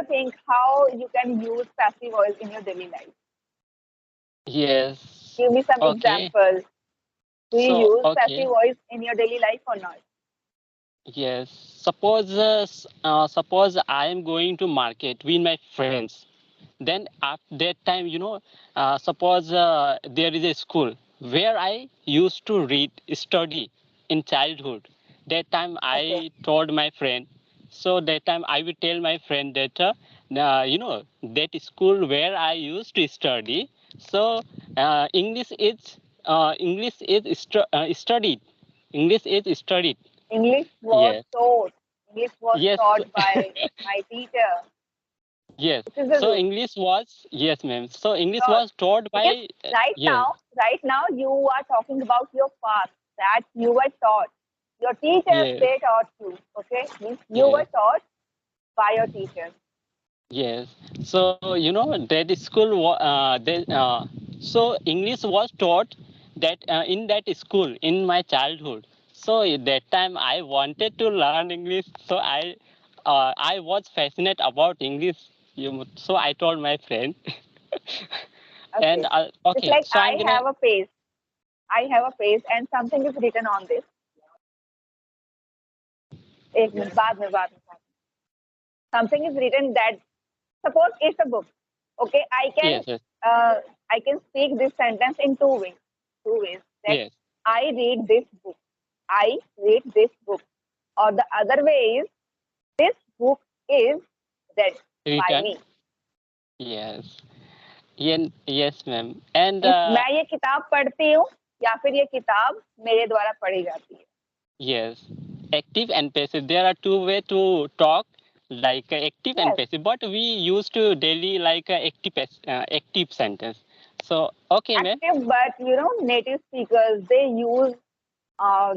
you think how you can use passive voice in your daily life? Yes. Give me some Okay. examples. Do you So, use passive okay. voice in your daily life or not? Yes. Suppose I am going to market with my friends. Then at that time, suppose there is a school where I used to read, study in childhood. That time Okay. I told my friend. So that time I will tell my friend that, that school where I used to study. So English is studied. English is studied. English was Yes. taught. English was Yes. taught by my teacher. Yes. This is the So rule. English was, yes, ma'am. So English Sure. was taught Because by, yes, right now, you are talking about your past that you were taught. Your teachers, yes, they taught you. Okay, means you were yes, taught by your teachers. yes. So that school, so English was taught that in that school in my childhood. So at that time I wanted to learn English. So I was fascinated about English. So I told my friend, and Okay, it's okay. like So I'm gonna, I have a page, and something is written on this. एक minute बाद में something is written that suppose it's a book. Okay, yes, yes, I can speak this sentence in two ways that yes, I read this book. I read this book. Or the other way is this book is read by return, me. yes, yes, ma'am. And Means मैं ये किताब पढ़ती हूँ या फिर ये किताब मेरे द्वारा पढ़ी जाती है. yes, active and passive. There are two way to talk, like active and Yes, passive. But we used to daily like active sentence. So okay, ma'am. active, but native speakers they use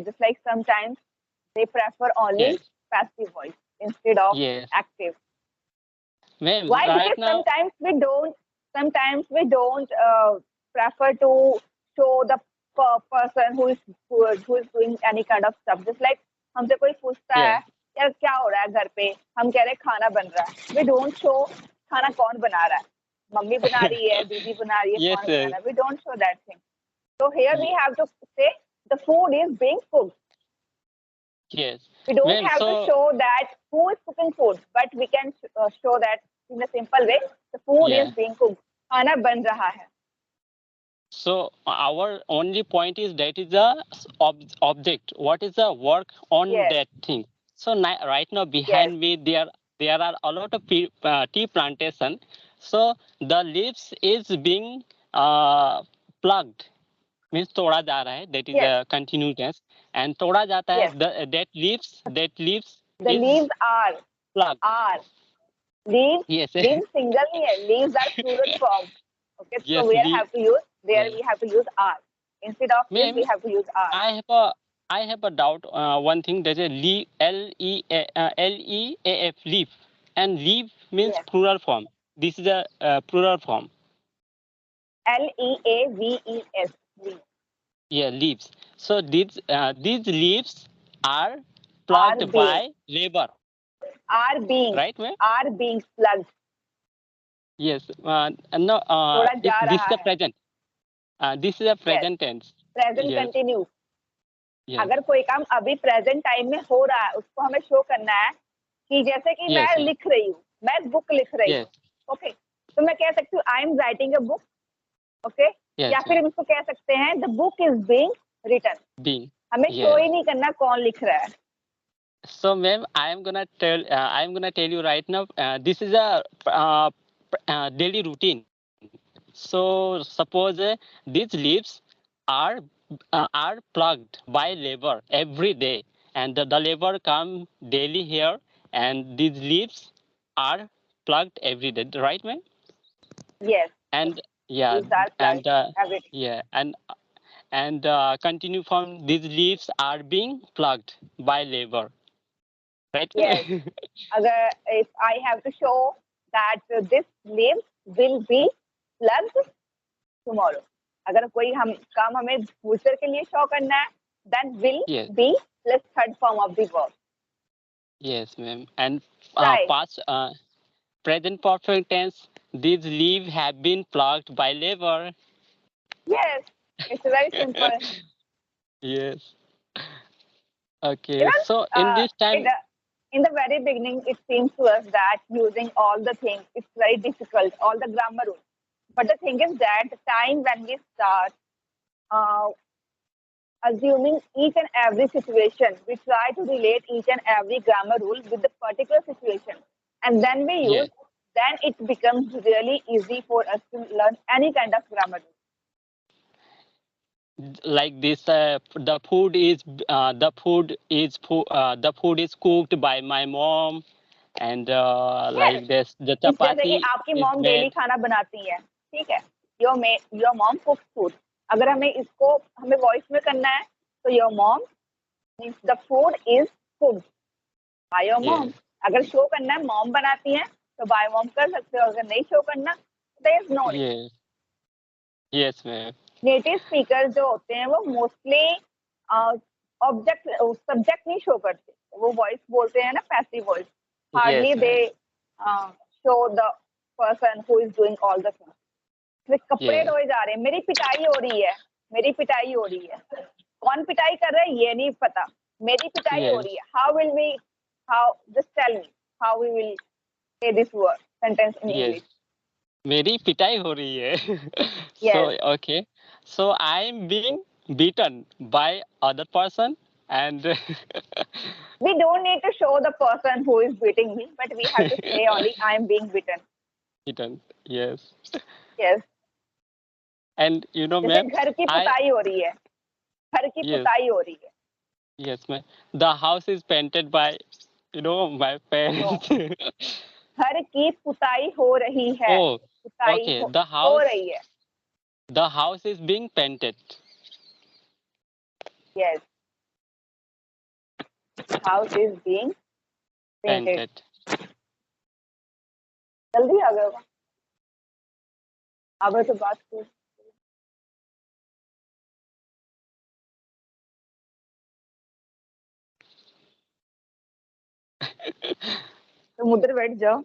just like sometimes they prefer only Yes, passive voice instead of yes, active. ma'am. Why? Right Because now, sometimes we don't prefer to show the person who is doing any kind of stuff. Just like हमसे कोई पूछता है yes, यार क्या हो रहा है घर पे, हम कह रहे हैं खाना बन रहा है. We don't show खाना कौन बना रहा है. मम्मी बना रही है, दीदी बना रही है, yes, कौन बना रहा है. We don't show that thing. So here we ye- have to say the food is being cooked. yes, We don't ma'am. have to So show that who is cooking food, but we can show that in a simple way. The food is yeah. being cooked. खाना बन रहा है. So our only point is that is the object. What is the work on Yes, that thing? So right now yes. behind me there are a lot of tea plantation. So the leaves is being plugged. Means तोड़ा जा रहा है. That is Yes, a continuous tense. And तोड़ा जाता है. yes. That leaves The is leaves are plugged. are leaves. Yes. Leaves single नहीं है. Leaves are plural form. Okay, so Yes. where have to use there Yes. we have to use are instead of is Ma'am, we have to use are. I have a I have a doubt. One thing that is leaf leaf, and leaf means Yes, plural form. This is a plural form. Leaves. Leaves Yeah, leaves. So these leaves are are plucked being by labor, are being right, ma'am? are being plugged. Yes. No. थोड़ा It's जा this is रहा a है. present. This is a Yes, present tense. present Yes. continuous. Yes. अगर कोई काम अभी present time में हो रहा है उसको हमें शो करना है कि जैसे कि मैं Yes. Yes. लिख रही हूँ, मैं बुक लिख रही Yes. हूँ. ओके, तो मैं कह सकती हूँ I am writing a book. Okay, Yes. या Yes. फिर हम इसको कह सकते हैं the book is being written. Being. हमें शो Yes. ही नहीं करना कौन लिख रहा है. So, ma'am, I'm gonna tell you right now. This is a daily routine. So, suppose these leaves are are plucked by labor every day, and the labor come daily here, and these leaves are plucked every day, right, ma'am? Yes, And yeah, these are plugged and everything. yeah, and continue from these leaves are being plucked by labor, right? Yes, अगर if I have to show that this leaves will be plugged tomorrow. अगर कोई हम काम हमें future के लिए show करना है then will Yes, be plus third form of the verb. yes, ma'am. And Try. past present perfect tense. These leaves have been plucked by labor. Yes, it's very simple. Yes. Okay. Even So in this time, in the very beginning, it seems to us that using all the things is very difficult, all the grammar rules. But the thing is that the time when we start uh, assuming each and every situation, we try to relate each and every grammar rule with the particular situation, and then we use. yes, Then it becomes really easy for us to learn any kind of grammar rule. like this, the food is cooked by my mom, and Yes. like this, the जैसे कि chapati आपकी is mom daily made. खाना बनाती है, ठीक है, your mom कुक्स food. अगर हमें वॉइस में करना है, तो your mom means the food is cooked by your mom. Yes, अगर शो करना है मॉम बनाती है, तो बाय मॉम कर सकते हो। अगर नहीं शो करना, there is no need. yes, yes, ma'am. Native speaker जो होते हैं वो मोस्टली ऑब्जेक्ट सब्जेक्ट नहीं शो करते, वो वॉइस बोलते हैं ना, passive voice. Hardly Yes, they ma'am. Show the person who is doing all the things. फिर कपड़े Yes, धोए जा रहे हैं, मेरी पिटाई हो रही है, मेरी पिटाई हो रही है। कौन पिटाई कर रहा है ये नहीं पता, मेरी पिटाई हो yes, रही है। How just tell me how we will say this word sentence in yes. English. मेरी पिटाई हो रही है. So yes, okay, so I'm being beaten by other person, and we don't need to show the person who is beating me, but we have to say only I am being beaten. beaten. Yes, Yes. and you know, जैसे ma'am, घर की I पुताई हो रही है, घर की yes, पुताई हो रही है। yes, ma'am. The house is painted by, my no, parents. घर की पुताई हो रही है, Oh, पुताई okay. हो रही है। The house is being painted. Yes, house is being painted. Painted. जल्दी आ गए होगा, अब तो बात कर। तुम उधर बैठ जाओ।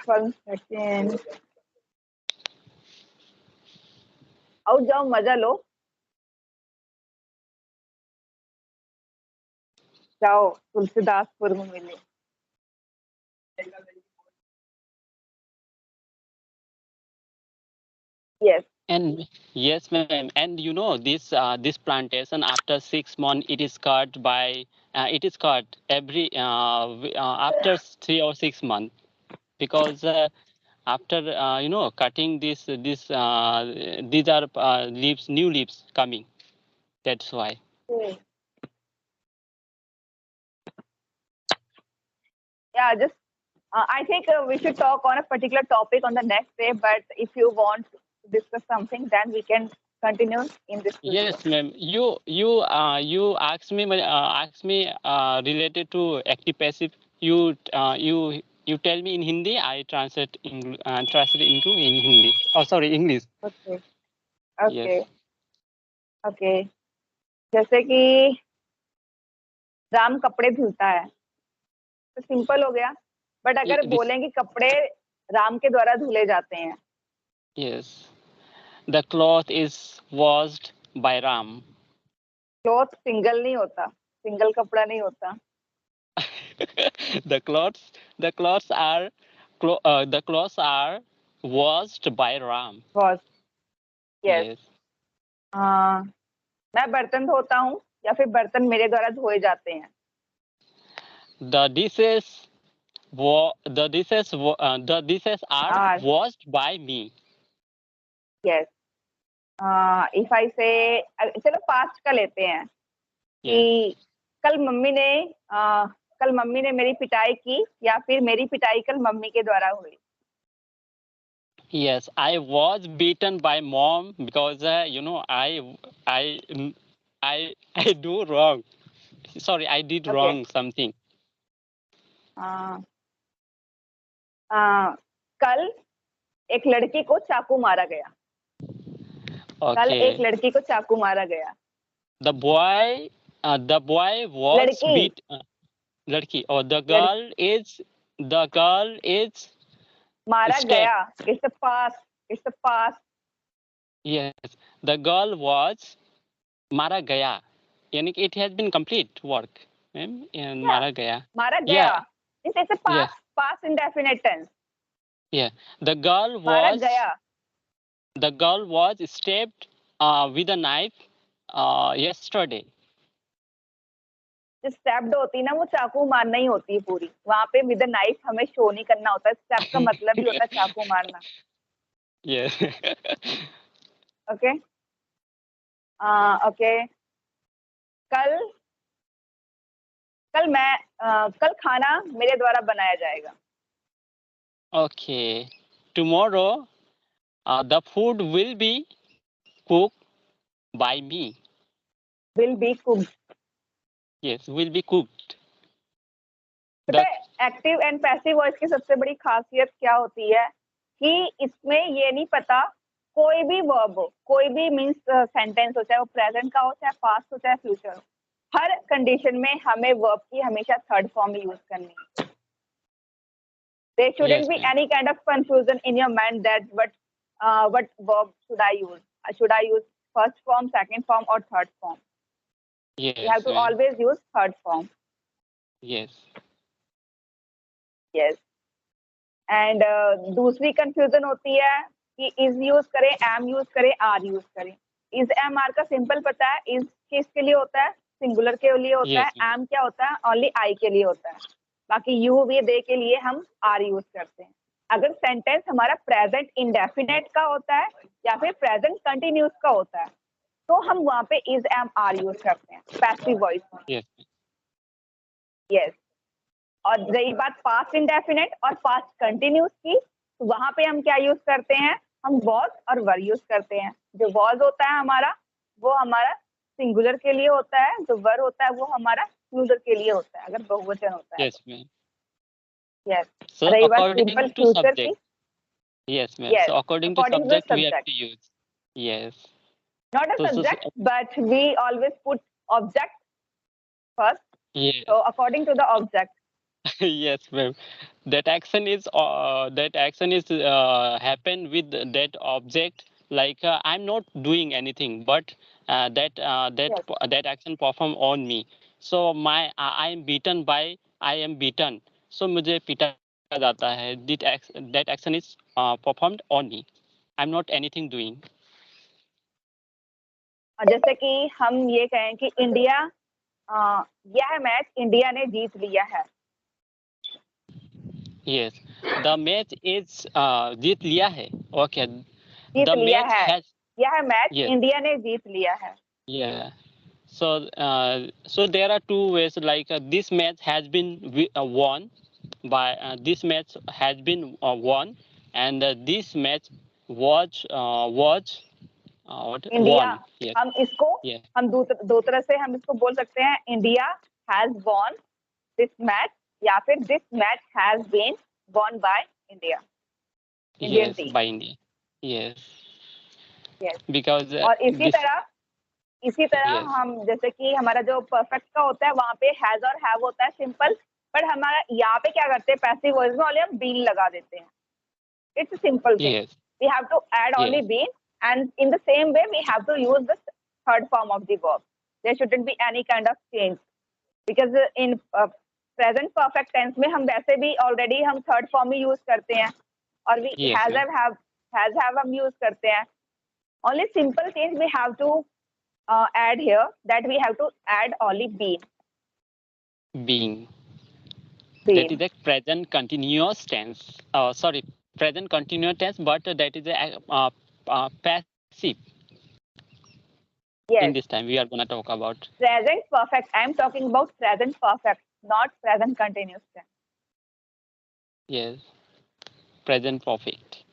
वन सेकेंड, आओ जाओ, मजा लो, जाओ तुलसीदासपुर में मिले। Yes, And yes, ma'am. And this plantation, after 6 months, it is cut every after 3 or 6 months, because after cutting these are leaves, new leaves coming. That's why. yeah, just I think we should talk on a particular topic on the next day, but if you want to discuss something, then we can continue in this video. Yes, ma'am. You ask me related to active passive. You tell me in Hindi. I translate into in Hindi. Oh, sorry, English. Okay, Yes. okay, okay. जैसे कि राम कपड़े धुलता है, तो simple हो गया। But अगर This. बोलें कि कपड़े राम के द्वारा धुले जाते हैं, Yes. The cloth is washed by Ram. Cloth single नहीं होता, सिंगल कपड़ा नहीं होता। the clothes the clothes are the clothes are washed by Ram. Wash, yes. Yes. मैं बर्तन धोता हूँ या फिर बर्तन मेरे द्वारा धोए जाते हैं। The dishes the dishes are are, washed by me. Yes. If I say, चलो पास्ट का लेते हैं Yes. कि कल मम्मी ने मेरी पिटाई की, या फिर मेरी पिटाई कल मम्मी के द्वारा हुई। Yes, I was beaten by mom because I do wrong. Sorry, I did okay, wrong something. कल एक लड़की को चाकू मारा गया। कल एक Okay. लड़की को चाकू मारा गया। The boy the boy was लड़की beat. Ladki, or the girl is मारा stabbed. गया. It's the past. It's the past. Yes, the girl was mara gaya. Yani it has been complete work. And Yeah. mara gaya. मारा Yeah. गया. It's a past. Yes. Past indefinite tense. Yeah. The girl मारा was गया. stabbed with a knife yesterday. जो stepped होती है ना वो चाकू मारना ही होती है पूरी. वहां पे विद नाइफ हमें शो नहीं करना होता है. स्टेप का मतलब ही होता है चाकू मारना. Yes. ओके. ओके. कल खाना मेरे द्वारा बनाया जाएगा. Okay. Tomorrow, the food will be cooked by me. Will be cooked. Yes, will be cooked. पता है एक्टिव एंड पैसिव वॉइस की सबसे बड़ी खासियत क्या होती है कि इसमें ये नहीं पता कोई भी वर्ब हो, कोई भी मीन्स सेंटेंस हो, चाहे वो प्रेजेंट का हो, चाहे पास्ट हो, चाहे फ्यूचर हो, हर कंडीशन में हमें वर्ब की हमेशा थर्ड फॉर्म यूज करनी है. There shouldn't be any kind of confusion in your mind that what verb should I use? Should I use first form, second form, or third form? Yes. You have to always use third form. Yes. Yes. And दूसरी confusion होती है कि is use करें, M use करें, are use करें. Is M R का simple पता है. इज किसके लिए होता है? सिंगुलर के लिए होता है. एम क्या होता है? ओनली आई के लिए होता है. बाकी यू वी दे के लिए हम आर यूज करते हैं. अगर सेंटेंस हमारा प्रेजेंट इंडेफिनेट का होता है या फिर प्रेजेंट कंटिन्यूस का होता है तो हम वहां पे इज एम आर यूज करते हैं पैसिव वॉइस में. यस. और रही बात पास्ट इंडेफिनेट और पास्ट कंटिन्यूस की, तो वहां पे हम क्या यूज करते हैं? हम वॉज और वर यूज करते हैं. जो वॉज होता है हमारा वो हमारा सिंगुलर के लिए होता है. जो वर होता है वो हमारा फ्यूचर के लिए होता है अगर बहुवचन होता है. Yes, ma'am. यस. So रही बात according सिंपल to फ्यूचर की. subject. Yes, ma'am. Yes. So according to subject, we have to use. Yes. Not a subject, but we always put object first. Yes. So according to the object. Yes, ma'am. That action is happen with that object. Like I'm not doing anything, but that action perform on me. So I am beaten by I am beaten. So मुझे पीटा जाता है. That action is performed on me. I'm not anything doing. जैसे कि हम ये कहें कि इंडिया यह मैच इंडिया ने जीत लिया है. Yes, the match is जीत लिया है. Okay. जीत The लिया match है. has. यह मैच Yes. इंडिया ने जीत लिया है. Yeah. So there are two ways. Like this match has been won by this match has been won, and this match was what India. won. Yes. हम इसको Yeah. हम दो तरह से हम इसको बोल सकते हैं. India has won this match या फिर this match has been won by India. Indian Yes, team. by India. Yes. Yes. Because और इसी तरह Yes. हम जैसे कि हमारा जो परफेक्ट का होता है वहां पे हैज और हैव होता है सिंपल. पर हमारा यहाँ पे क्या करते हैं पैसिव वॉइस में ओनली हम बीन लगा देते हैं. It's simple thing. Yes. We have to add only Yes. been, and in the same way we have to use the third form of the verb. There shouldn't be any kind of change because in present perfect tense में हम वैसे भी already हम third form ही use करते हैं और we Yes, has ma'am. have हम use करते हैं. Only simple change we have to add here, that we have to add only been. Being. Been. That is a present continuous tense. Sorry, present continuous tense, but that is a passive. Yes. In this time, we are gonna talk about Present perfect. I am talking about present perfect, not present continuous tense. yes, present perfect.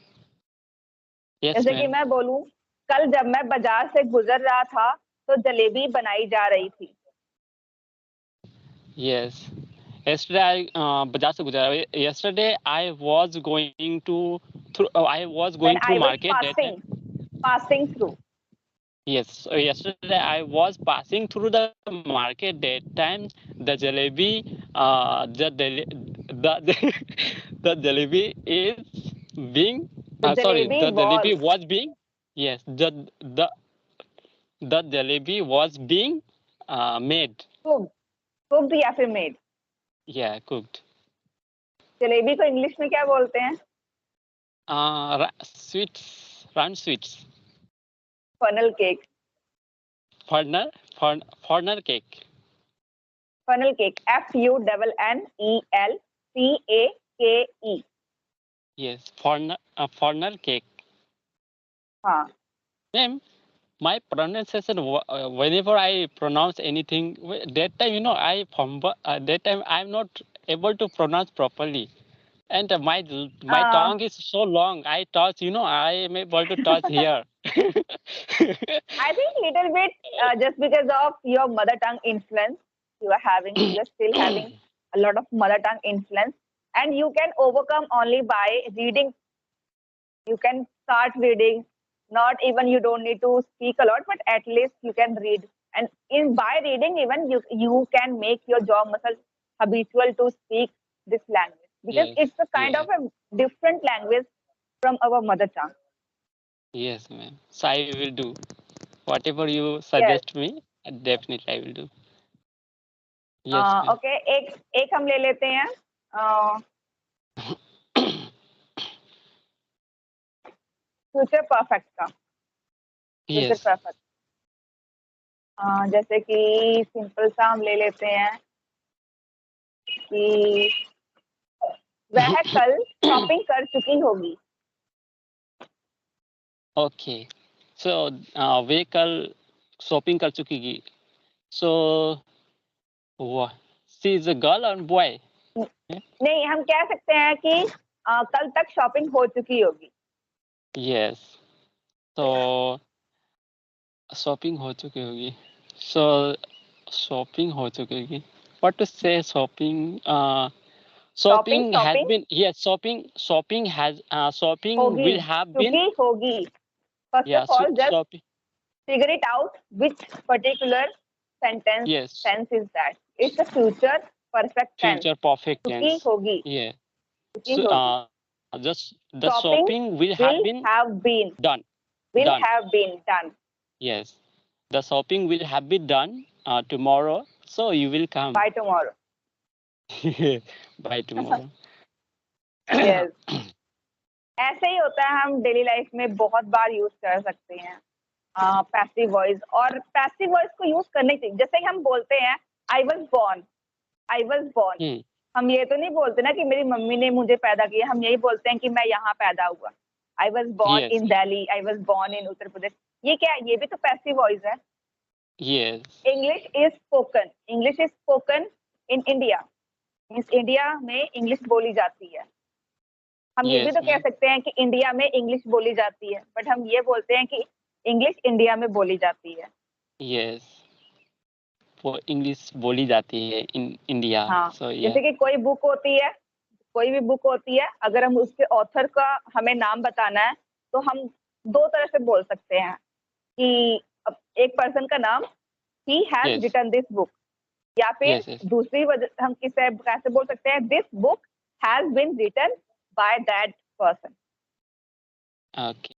Yes, जैसे कि ma'am. मैं बोलूं कल जब मैं बाजार से गुजर रहा था तो जलेबी बनाई जा रही थी. Yes. Yesterday, बाजार से गुजरा. Yesterday, I was going to through. I was going When through I was market. That time. passing through. Yes, so yesterday I was passing through the market. That time the jalebi, the jalebi is being, The sorry, jalebi the was jalebi was being, yes, the jalebi was being made. cooked, cooked या फिर made. Yeah, cooked. Jalebi को English में क्या बोलते हैं? Sweets, round sweets. Funnel cake. Foreigner, foreigner cake. Funnel cake. FUNNELCAKE. Yes, foreigner cake. हाँ. Ma'am, my pronunciation, whenever I pronounce anything, that time, that time I'm not able to pronounce properly. And my Uh, tongue is so long. I touch, I am able to touch here. I think little bit just because of your mother tongue influence you're still having a lot of mother tongue influence, and you can overcome only by reading. You can start reading. Not even you don't need to speak a lot, but at least you can read. And in by reading, even you can make your jaw muscle habitual to speak this language because Yes, it's a kind of yes, a different language from our mother tongue. yes, ma'am. So I will do whatever you Yes. suggest me. Definitely I will do. Yes, ma'am. Okay, एक एक हम ले लेते हैं future perfect का. Future Yes. Perfect जैसे कि simple सा हम ले लेते हैं कि वह कल शॉपिंग कर चुकी होगी. Okay. So वे कल शॉपिंग कर चुकी थी. So she is a girl or boy? नहीं, हम कह सकते हैं कि कल तक शॉपिंग हो चुकी होगी. Yes. So शॉपिंग हो चुकी होगी. So शॉपिंग हो चुकी होगी. What to say? Shopping Shopping has shopping been, yes, shopping होगी, will have been, चुकी होगी. First yeah, of all just shopping, figure it out which particular sentence yes, tense is that. It's a future perfect tense. future perfect चुकी tense, होगी. yeah. चुकी So होगी. just the Shopping shopping will have will been have been. done, Will done, have been done. yes. The shopping will have been done tomorrow, so you will come By tomorrow. by tomorrow. Yes. ऐसे ही होता है, हम daily life में बहुत बार use कर सकते हैं passive voice. और पैसिव वॉइस को यूज करने चाहिए. जैसे कि हम बोलते हैं आई was born. I was born. Hmm. हम ये तो नहीं बोलते ना कि मेरी मम्मी ने मुझे पैदा किया. हम यही बोलते हैं कि मैं यहाँ पैदा हुआ. I was born Yes, in Delhi. I was born in Uttar Pradesh. ये क्या है? ये भी तो पैसिव वॉइस है. yes, English is spoken. English is spoken in India. Means India में इंग्लिश बोली जाती है. हम ये भी yes, तो कह ma'am. सकते हैं कि इंडिया में इंग्लिश बोली जाती है, बट हम ये बोलते हैं कि इंग्लिश इंडिया में बोली जाती है. Yes. वो इंग्लिश बोली जाती है इन इंडिया. हाँ. So yeah. जैसे कि कोई बुक होती है, कोई भी बुक होती है, अगर हम उसके ऑथर का हमें नाम बताना है तो हम दो तरह से बोल सकते हैं कि एक पर्सन का नाम ही has Yes. Written this book, या फिर Yes, yes. दूसरी वजह हम किसे कैसे बोल सकते हैं this book has been written by that person. Okay.